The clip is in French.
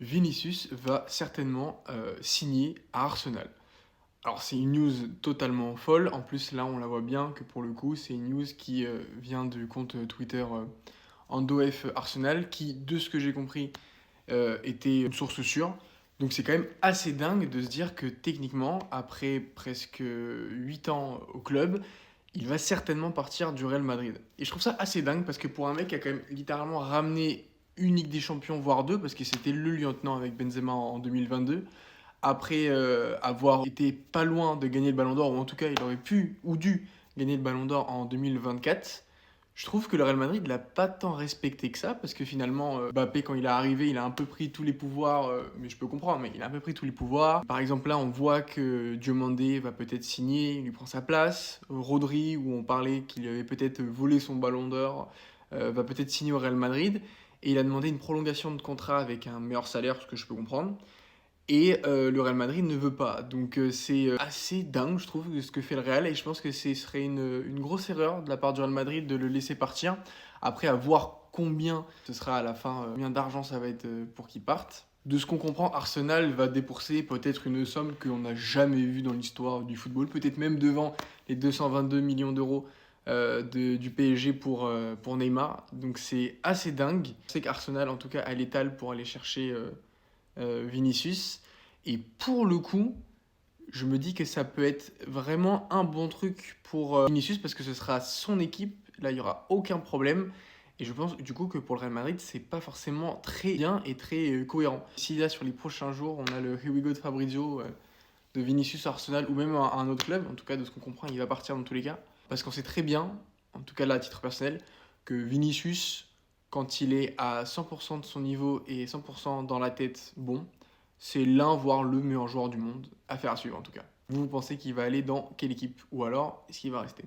Vinicius va certainement signer à Arsenal. Alors c'est une news totalement folle. En plus là on la voit bien que pour le coup c'est une news qui vient du compte Twitter EndoF Arsenal qui de ce que j'ai compris était une source sûre. Donc c'est quand même assez dingue de se dire que techniquement après presque 8 ans au club, il va certainement partir du Real Madrid. Et je trouve ça assez dingue parce que pour un mec qui a quand même littéralement ramené une Ligue des Champions, voire deux, parce que c'était le lieutenant avec Benzema en 2022, après avoir été pas loin de gagner le Ballon d'Or, ou en tout cas il aurait pu ou dû gagner le Ballon d'Or en 2024, je trouve que le Real Madrid l'a pas tant respecté que ça, parce que finalement, Mbappé, quand il est arrivé, il a un peu pris tous les pouvoirs, mais je peux comprendre, mais il a un peu pris tous les pouvoirs. Par exemple, là, on voit que Diomandé va peut-être signer, il lui prend sa place. Rodri, où on parlait qu'il avait peut-être volé son Ballon d'Or, va peut-être signer au Real Madrid. Et il a demandé une prolongation de contrat avec un meilleur salaire, ce que je peux comprendre. Et le Real Madrid ne veut pas. Donc c'est assez dingue, je trouve, de ce que fait le Real. Et je pense que ce serait une grosse erreur de la part du Real Madrid de le laisser partir. Après, à voir combien ce sera à la fin, combien d'argent ça va être pour qu'il parte. De ce qu'on comprend, Arsenal va débourser peut-être une somme qu'on n'a jamais vue dans l'histoire du football. Peut-être même devant les 222 millions d'euros du PSG pour Neymar. Donc c'est assez dingue. Je sais qu'Arsenal, en tout cas, a l'étal pour aller chercher Vinicius. Et pour le coup, je me dis que ça peut être vraiment un bon truc pour Vinicius parce que ce sera son équipe. Là, il n'y aura aucun problème. Et je pense du coup que pour le Real Madrid, c'est pas forcément très bien et très cohérent. Si là, sur les prochains jours, on a le Here We Go de Fabrizio, de Vinicius Arsenal ou même un autre club, en tout cas de ce qu'on comprend, il va partir dans tous les cas. Parce qu'on sait très bien, en tout cas là à titre personnel, que Vinicius, quand il est à 100% de son niveau et 100% dans la tête, bon, c'est l'un, voire le meilleur joueur du monde. Affaire à suivre en tout cas. Vous pensez qu'il va aller dans quelle équipe? Ou alors, est-ce qu'il va rester?